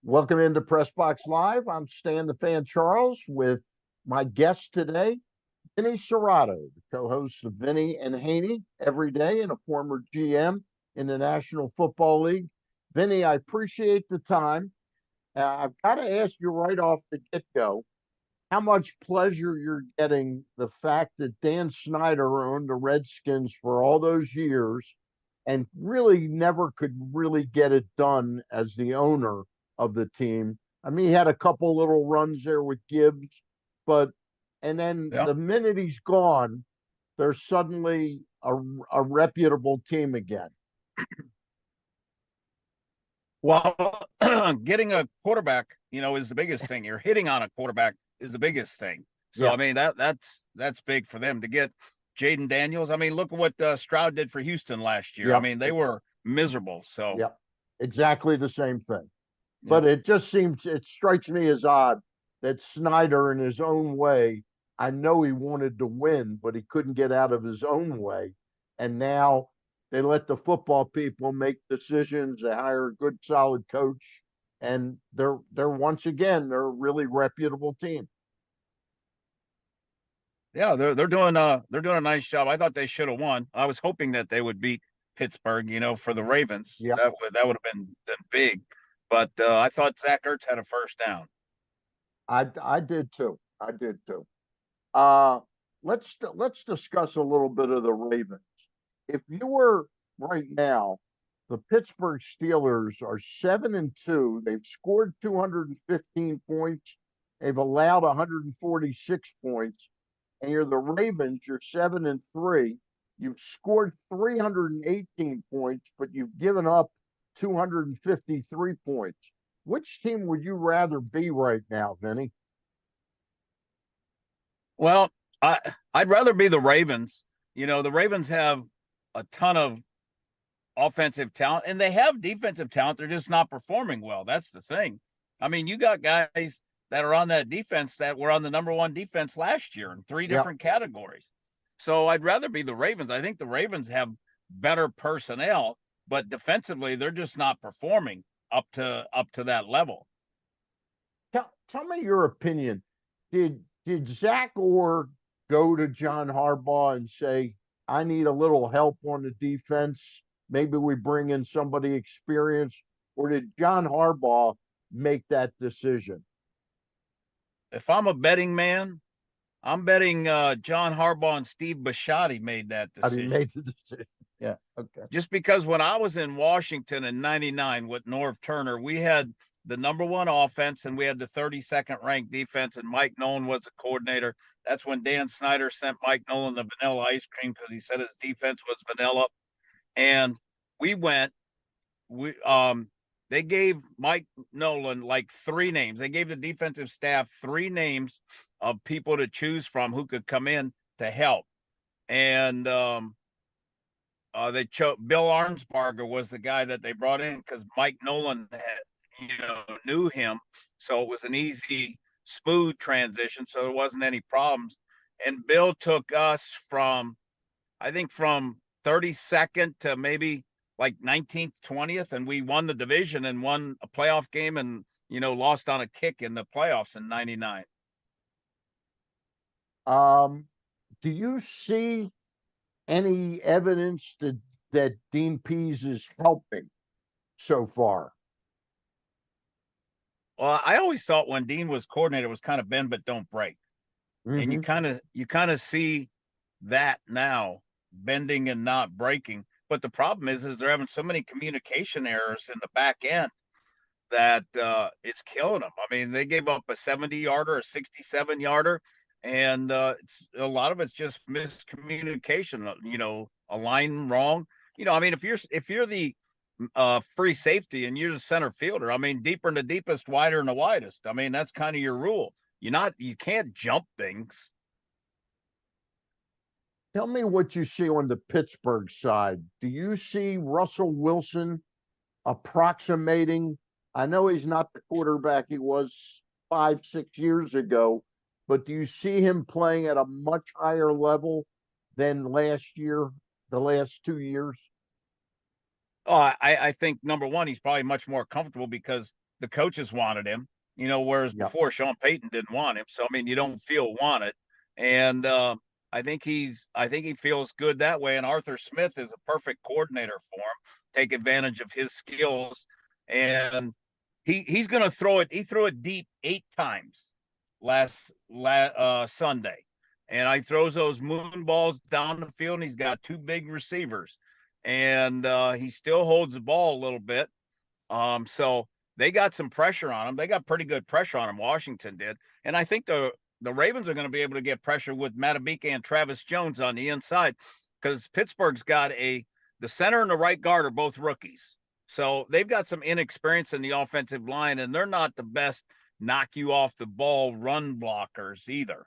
Welcome into Press Box Live. I'm Stan the Fan Charles with my guest today, Vinny Cerrato, the co-host of Vinny and Haney every day and a former GM in the National Football League. Vinny, I appreciate the time. I've got to ask you right off the get-go, how much pleasure you're getting the fact that Dan Snyder owned the Redskins for all those years and really never could really get it done as the owner of the team. I mean, he had a couple little runs there with Gibbs, but and then Yeah. the minute he's gone, they're suddenly a reputable team again. Well, getting a quarterback, is the biggest thing. You're hitting on a quarterback is the biggest thing. So Yeah, I mean that's big for them to get Jaden Daniels. I mean, look at what Stroud did for Houston last year. I yeah, mean, they were miserable. So yeah, exactly the same thing. yeah, But it strikes me as odd that Snyder, in his own way, I know he wanted to win, but he couldn't get out of his own way. And now they let the football people make decisions. They hire a good, solid coach, and they're once again they're a really reputable team. yeah, they're doing a nice job. I thought they should have won. I was hoping that they would beat Pittsburgh, for the Ravens. Yeah, That would have been big. But I thought Zach Ertz had a first down. I did too. I did too. Uh, let's discuss a little bit of the Ravens. If you were right now, the Pittsburgh Steelers are 7-2. They've scored 215 points. They've allowed 146 points. And you're the Ravens. You're 7-3. You've scored 318 points, but you've given up 253 points. Which team would you rather be right now, Vinny? Well, I'd rather be the Ravens. The Ravens have a ton of offensive talent and they have defensive talent. They're just not performing well. That's the thing. I mean, you got guys that are on that defense that were on the number one defense last year in three Yeah. different categories. So I'd rather be the Ravens. I think the Ravens have better personnel, but defensively they're just not performing up to that level. Tell me your opinion. Did Zach Orr go to John Harbaugh and say, "I need a little help on the defense. Maybe we bring in somebody experienced," or did John Harbaugh make that decision? If I'm a betting man, I'm betting John Harbaugh and Steve Bisciotti made that How he decision. made the decision? Yeah. Okay. Just because when I was in Washington in 99 with Norv Turner, we had the number one offense and we had the 32nd ranked defense, and Mike Nolan was the coordinator. That's when Dan Snyder sent Mike Nolan the vanilla ice cream because he said his defense was vanilla. And we went, they gave Mike Nolan like three names. They gave the defensive staff three names of people to choose from who could come in to help. And they chose Bill Arnsparger was the guy that they brought in because Mike Nolan knew him, so it was an easy, smooth transition. So there wasn't any problems. And Bill took us from 32nd to maybe like 19th, 20th, and we won the division and won a playoff game and lost on a kick in the playoffs in '99. Do you see any evidence that Dean Pease is helping so far? Well, I always thought when Dean was coordinator, it was kind of bend but don't break, and you Mm-hmm. kind of see that now, bending and not breaking. But the problem is they're having so many communication errors in the back end that it's killing them. I mean, they gave up a 70-yarder, a 67-yarder, and a lot of it's just miscommunication. A line wrong. I mean, if you're the free safety and you're the center fielder, I mean, deeper in the deepest, wider in the widest. I mean, that's kind of your rule. You can't jump things. Tell me what you see on the Pittsburgh side. Do you see Russell Wilson approximating? I know he's not the quarterback he was 5, 6 years ago, but do you see him playing at a much higher level than last year, the last 2 years? Oh, I think number one, he's probably much more comfortable because the coaches wanted him, whereas Yep. before Sean Payton didn't want him. So I mean, you don't feel wanted. And I think he feels good that way. And Arthur Smith is a perfect coordinator for him. Take advantage of his skills. And he's gonna throw it. He threw it deep 8 times last Sunday. And he throws those moon balls down the field, and he's got 2 big receivers. And he still holds the ball a little bit. So they got some pressure on him. They got pretty good pressure on him. Washington did. And I think the Ravens are going to be able to get pressure with Matabika and Travis Jones on the inside, because Pittsburgh's got the center and the right guard are both rookies. So they've got some inexperience in the offensive line, and they're not the best knock you off the ball run blockers either.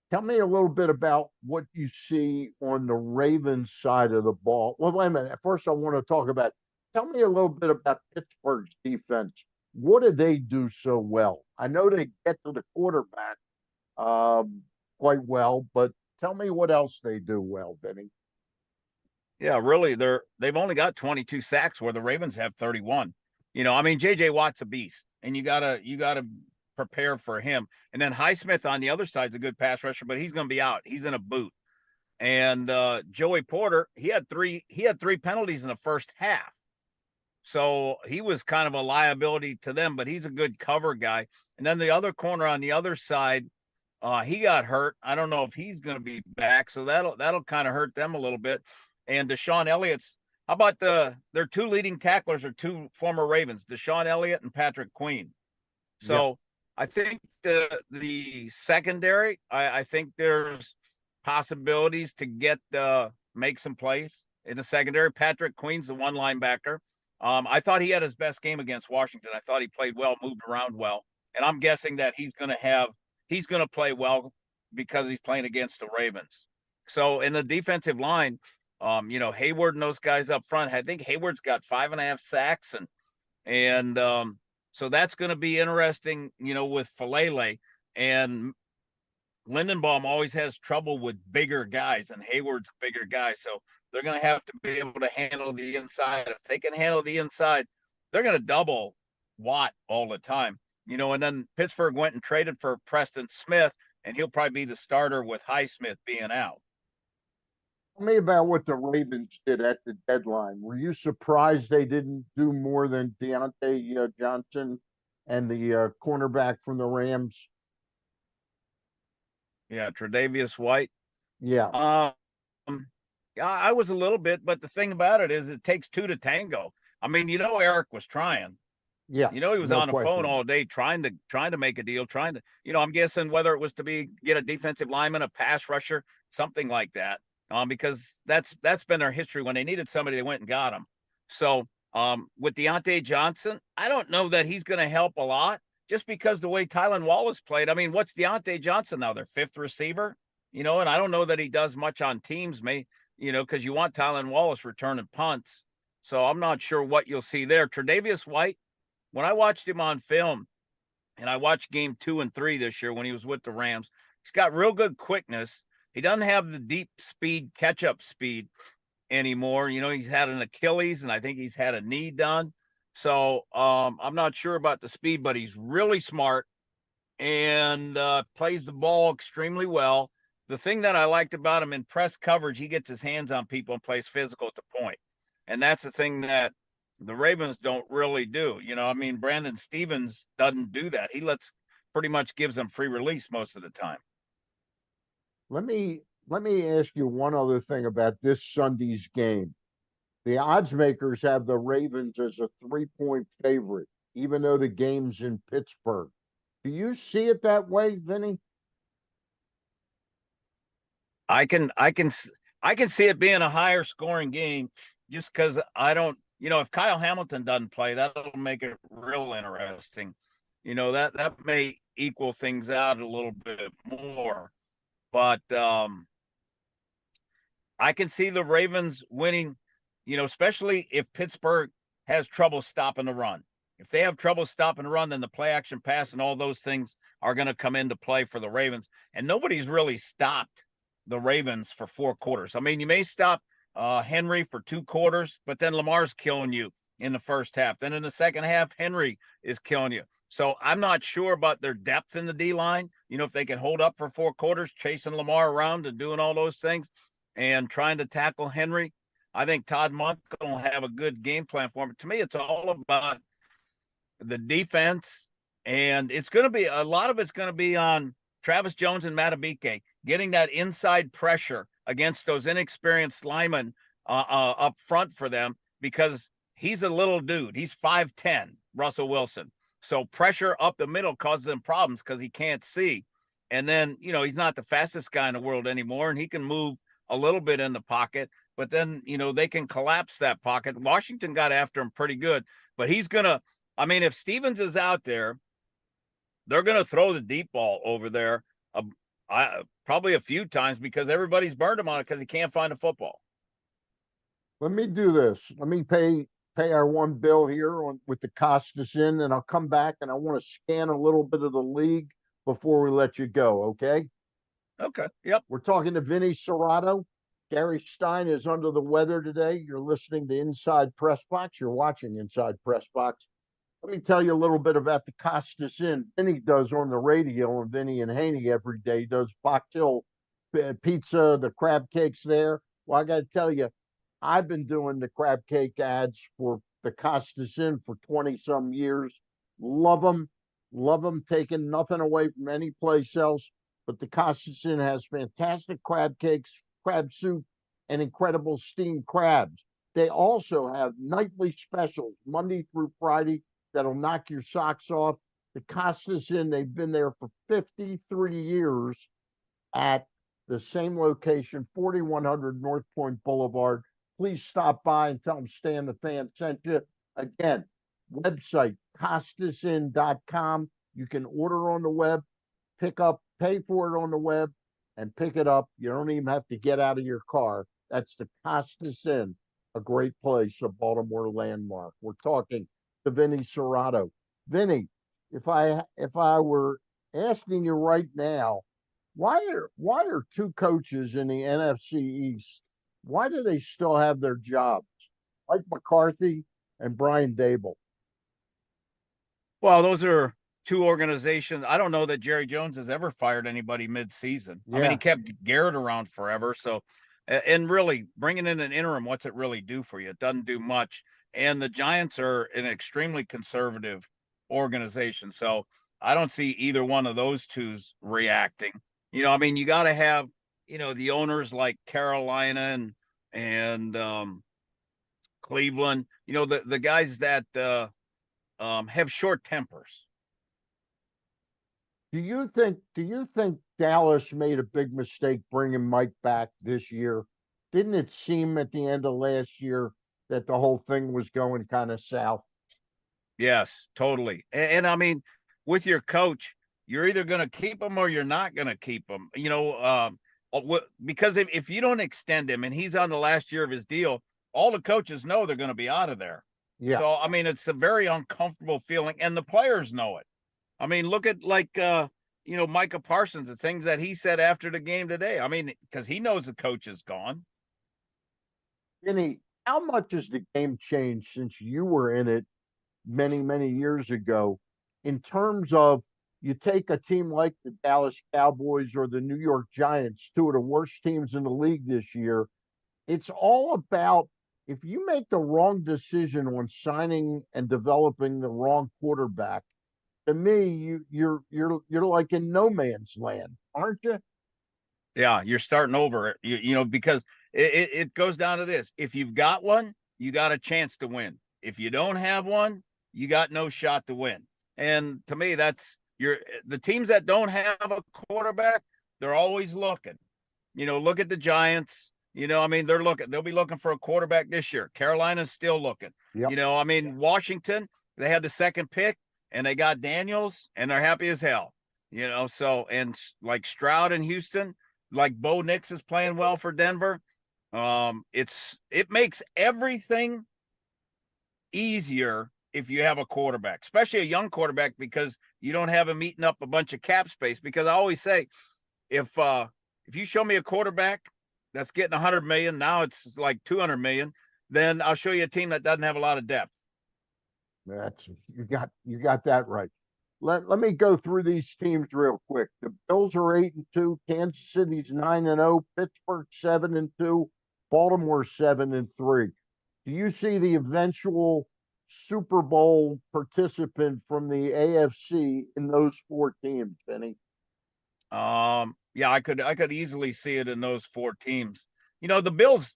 Tell me a little bit about what you see on the Ravens side of the ball. Well, wait a minute. First, I want to talk about, tell me a little bit about Pittsburgh's defense. What do they do so well? I know they get to the quarterback quite well, but tell me what else they do well, Vinny. Yeah, really, they've only got 22 sacks where the Ravens have 31. I mean, JJ Watt's a beast, and you gotta prepare for him. And then Highsmith on the other side is a good pass rusher, but he's going to be out. He's in a boot. And Joey Porter, he had three penalties in the first half. So he was kind of a liability to them, but he's a good cover guy. And then the other corner on the other side, he got hurt. I don't know if he's going to be back, so that'll kind of hurt them a little bit. And Deshaun Elliott's, how about their 2 leading tacklers are 2 former Ravens, Deshaun Elliott and Patrick Queen. So yep. I think the secondary, I think there's possibilities to get make some plays in the secondary. Patrick Queen's the one linebacker. I thought he had his best game against Washington. I thought he played well, moved around well, and I'm guessing that he's going to play well because he's playing against the Ravens. So in the defensive line, Hayward and those guys up front, I think Hayward's got 5.5 sacks, and so that's going to be interesting, with Falele. And Lindenbaum always has trouble with bigger guys, and Hayward's a bigger guy. So they're going to have to be able to handle the inside. If they can handle the inside, they're going to double Watt all the time. And then Pittsburgh went and traded for Preston Smith, and he'll probably be the starter with Highsmith being out. Tell me about what the Ravens did at the deadline. Were you surprised they didn't do more than Deontay Johnson and the cornerback from the Rams? Yeah, Tre'Davious White. Yeah. I was a little bit, but the thing about it is it takes 2 to tango. I mean, Eric was trying. Yeah. He was on the phone all day trying to make a deal, I'm guessing whether it was to get a defensive lineman, a pass rusher, something like that. Because that's been their history. When they needed somebody, they went and got him. So with Deontay Johnson, I don't know that he's going to help a lot, just because the way Tylan Wallace played. I mean, what's Deontay Johnson now? Their 5th receiver, and I don't know that he does much on teams, because you want Tylan Wallace returning punts. So I'm not sure what you'll see there. Tre'Davious White, when I watched him on film, and I watched game 2 and 3 this year when he was with the Rams, he's got real good quickness. He doesn't have the deep speed, catch-up speed anymore. He's had an Achilles, and I think he's had a knee done. So I'm not sure about the speed, but he's really smart and plays the ball extremely well. The thing that I liked about him in press coverage, he gets his hands on people and plays physical at the point. And that's the thing that the Ravens don't really do. Brandon Stevens doesn't do that. He pretty much gives them free release most of the time. Let me ask you one other thing about this Sunday's game. The odds makers have the Ravens as a 3-point favorite, even though the game's in Pittsburgh. Do you see it that way, Vinny? I can see it being a higher scoring game, just because I don't, if Kyle Hamilton doesn't play, that'll make it real interesting. That may equal things out a little bit more. But I can see the Ravens winning, especially if Pittsburgh has trouble stopping the run. If they have trouble stopping the run, then the play action pass and all those things are going to come into play for the Ravens. And nobody's really stopped the Ravens for 4 quarters. I mean, you may stop Henry for 2 quarters, but then Lamar's killing you, in the first half. Then in the second half, Henry is killing you. So I'm not sure about their depth in the D line. If they can hold up for 4 quarters, chasing Lamar around and doing all those things and trying to tackle Henry. I think Todd Monk will have a good game plan for him. To me, it's all about the defense, and it's going to be a lot of it's going to be on Travis Jones and Matabike getting that inside pressure against those inexperienced linemen up front for them, because he's a little dude. He's 5'10", Russell Wilson. So pressure up the middle causes him problems because he can't see. And then, he's not the fastest guy in the world anymore, and he can move a little bit in the pocket. But then, they can collapse that pocket. Washington got after him pretty good, but he's going to, if Stevens is out there, they're going to throw the deep ball over there probably a few times because everybody's burned him on it because he can't find a football. Let me do this. Let me pay our one bill here with the Costas in, and I'll come back and I want to scan a little bit of the league before we let you go, okay? Okay, yep. We're talking to Vinny Cerrato. Gary Stein is under the weather today. You're listening to Inside Press Box. You're watching Inside Press Box. Let me tell you a little bit about the Costas Inn. Vinny does on the radio, and Vinny and Haney every day does Box Hill pizza, the crab cakes there. Well, I got to tell you, I've been doing the crab cake ads for the Costas Inn for 20-some years. Love them, taking nothing away from any place else. But the Costas Inn has fantastic crab cakes, crab soup, and incredible steamed crabs. They also have nightly specials, Monday through Friday, that'll knock your socks off. The Costas Inn, they've been there for 53 years at the same location, 4100 North Point Boulevard. Please stop by and tell them Stan the Fan sent you. Again, website, costasin.com. You can order on the web, pay for it on the web, and pick it up. You don't even have to get out of your car. That's the Costas Inn, a great place, a Baltimore landmark. We're talking to Vinny Cerrato. Vinny, if I were asking you right now, why are 2 coaches in the NFC East? Why do they still have their jobs? Mike McCarthy and Brian Dable. Well, those are 2 organizations. I don't know that Jerry Jones has ever fired anybody mid-season. Yeah. He kept Garrett around forever. So, and really bringing in an interim, what's it really do for you? It doesn't do much. And the Giants are an extremely conservative organization. So I don't see either one of those 2's reacting. You got to have, the owners like Carolina and Cleveland, the guys that have short tempers. Do you think Dallas made a big mistake bringing Mike back this year? Didn't it seem at the end of last year that the whole thing was going kind of south? Yes, totally. And with your coach, you're either going to keep him or you're not going to keep him. Because if you don't extend him and he's on the last year of his deal, all the coaches know they're going to be out of there. Yeah. So, it's a very uncomfortable feeling, and the players know it. Look at Micah Parsons, the things that he said after the game today. Because he knows the coach is gone. Vinny, how much has the game changed since you were in it many, many years ago in terms of you take a team like the Dallas Cowboys or the New York Giants, 2 of the worst teams in the league this year. It's all about if you make the wrong decision on signing and developing the wrong quarterback, to me, you're like in no man's land, aren't you? Yeah, you're starting over. Because it goes down to this: if you've got one, you got a chance to win. If you don't have one, you got no shot to win. And to me, that's the teams that don't have a quarterback, they're always looking. Look at the Giants. They're looking. They'll be looking for a quarterback this year. Carolina's still looking. Yep. Washington, they had the 2nd pick and they got Daniels and they're happy as hell. So, and like Stroud in Houston, like Bo Nix is playing well for Denver. It makes everything easier if you have a quarterback, especially a young quarterback, because you don't have him eating up a bunch of cap space. Because I always say, if you show me a quarterback that's getting 100 million, now it's like 200 million, then I'll show you a team that doesn't have a lot of depth. That's you got that right. Let me go through these teams real quick. The Bills are 8-2, Kansas City's 9-0, Pittsburgh 7-2, Baltimore 7-3. Do you see the eventual Super Bowl participant from the AFC in those four teams, Benny? Yeah, I could easily see it in those four teams. The Bills,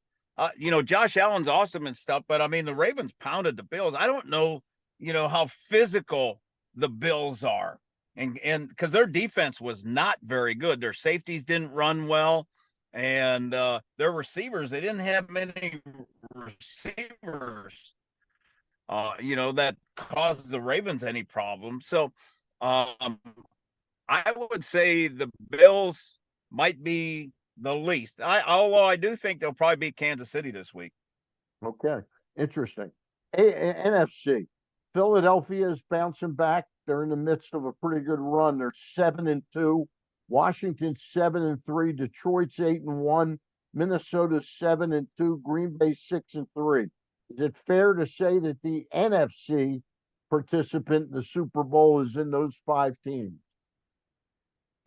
Josh Allen's awesome and stuff, but I mean the Ravens pounded the Bills. I don't know, how physical the Bills are. And because their defense was not very good. Their safeties didn't run well. And their receivers, they didn't have many receivers, that caused the Ravens any problem. So um I would say the Bills might be the least. Although I do think they'll probably beat Kansas City this week. Okay, interesting. NFC, Philadelphia is bouncing back. They're in the midst of a pretty good run. They're 7-2. Washington 7-3. Detroit's 8-1. Minnesota's 7-2. Green Bay 6-3. Is it fair to say that the NFC participant in the Super Bowl is in those five teams?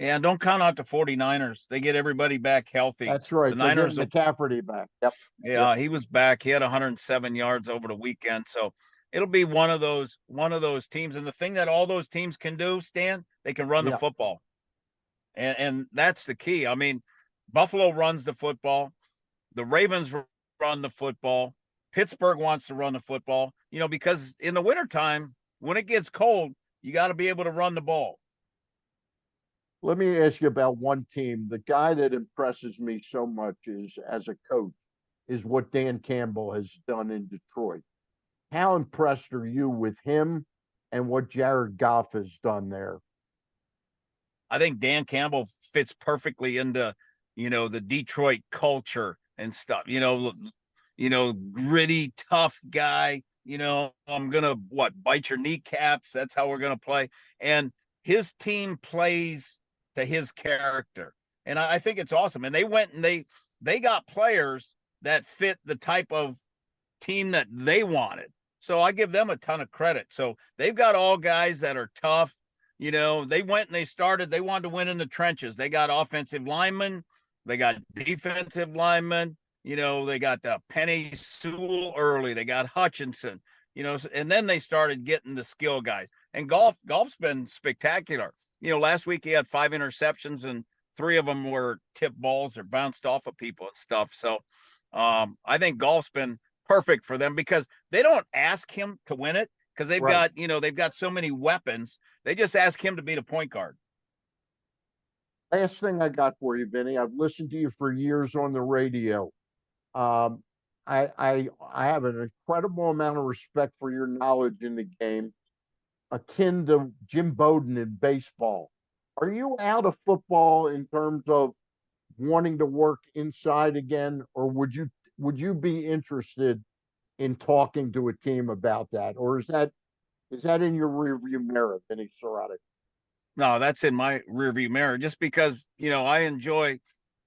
And don't count out the 49ers. They get everybody back healthy. That's right. The They're getting Niners, McCaffrey back. Yep. yeah, he was back. He had 107 yards over the weekend. So it'll be one of those teams. And the thing that all those teams can do, Stan, they can run the Yeah. football. And that's the key. I mean, Buffalo runs the football. The Ravens run the football. Pittsburgh wants to run the football, because in the wintertime, when it gets cold, you got to be able to run the ball. Let me ask you about one team. The guy that impresses me so much is as a coach is what Dan Campbell has done in Detroit. How impressed are you with him and what Jared Goff has done there? I think Dan Campbell fits perfectly into, the Detroit culture and stuff. Gritty, tough guy. I'm gonna bite your kneecaps. That's how we're gonna play. And his team plays to his character, and I think it's awesome. And they went and they got players that fit the type of team that they wanted. So I give them a ton of credit. So they've got all guys that are tough. They went and they wanted to win in the trenches. They got offensive linemen, they got defensive linemen, they got Penny Sewell early, they got Hutchinson, and then they started getting the skill guys. And golf's been spectacular. Last week he had 5 interceptions and 3 of them were tipped balls or bounced off of people and stuff. So I think golf's been perfect for them because they don't ask him to win it because they've got so many weapons. They just ask him to be the point guard. Last thing I got for you, Vinny. I've listened to you for years on the radio. Um, I have an incredible amount of respect for your knowledge in the game, akin to Jim Bowden in baseball. Are you out of football in terms of wanting to work inside again, or would you be interested in talking to a team about that, or is that in your rearview mirror, Vinny Cerrato? No, that's in my rearview mirror just because, I enjoy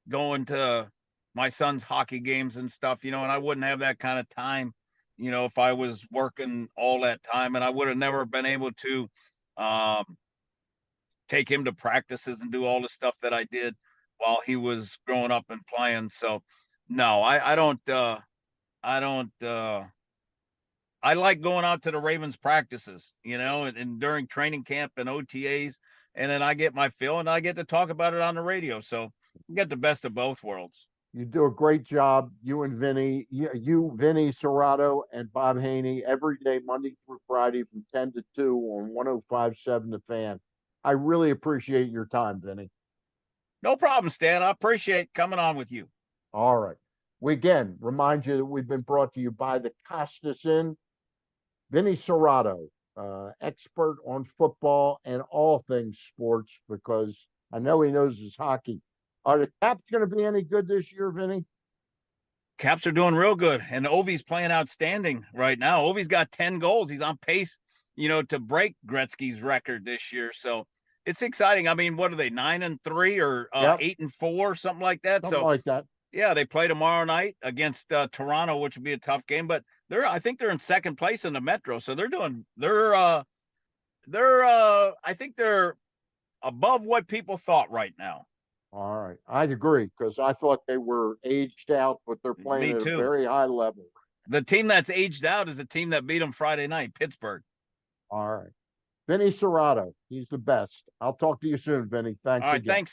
going to my son's hockey games and stuff, and I wouldn't have that kind of time, if I was working all that time, and I would have never been able to um, take him to practices and do all the stuff that I did while he was growing up and playing. So no, I don't I like going out to the Ravens practices, and during training camp and OTAs, and then I get my fill and I get to talk about it on the radio. So you get the best of both worlds. You do a great job, you and Vinny, Vinny Cerrato, and Bob Haney, every day, Monday through Friday from 10 to 2 on 105.7 The Fan. I really appreciate your time, Vinny. No problem, Stan. I appreciate coming on with you. All right. We again remind you that we've been brought to you by the Costas Inn. Vinny Cerrato, expert on football and all things sports, because I know he knows his hockey. Are the Caps going to be any good this year, Vinny? Caps are doing real good, and Ovi's playing outstanding right now. Ovi's got 10 goals. He's on pace, to break Gretzky's record this year. So it's exciting. I mean, what are they, 9-3 or Yep. 8-4, something like that? Something So like that. yeah, they play tomorrow night against Toronto, which will be a tough game. But I think they're in second place in the Metro, so they're I think they're above what people thought right now. All right. I'd agree because I thought they were aged out, but they're playing Me at too. a very high level. The team that's aged out is the team that beat them Friday night, Pittsburgh. All right. Vinny Cerrato, he's the best. I'll talk to you soon, Vinny. Thanks All right, again. thanks.